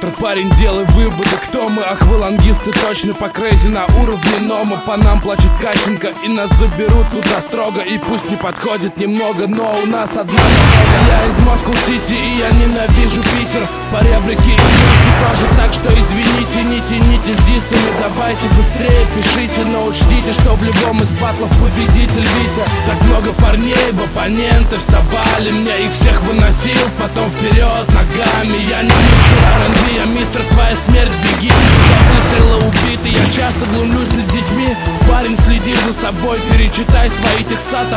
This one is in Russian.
быстро, парень, делай выводы. Кто мы? Аквалангисты точно по крейзи на уровне Нома. По нам плачет Кащенко и нас заберут туда строго. И пусть не подходит немного, но у нас одна дорога. Я из Москва-Сити и я ненавижу Питер. По ребрике и книжки тоже, так что извините, не тяните с диссами. Давайте быстрее пишите, но учтите, что в любом из батлов победитель Витя. Так много парней в оппоненты вставали, мне их всех выносил, потом вперед ногами. Я не мистер R&B, я мистер твоя смерть, беги. Я выстрела убитый, я часто глумлюсь над детьми. Парень, следи за собой, перечитай свои текста, там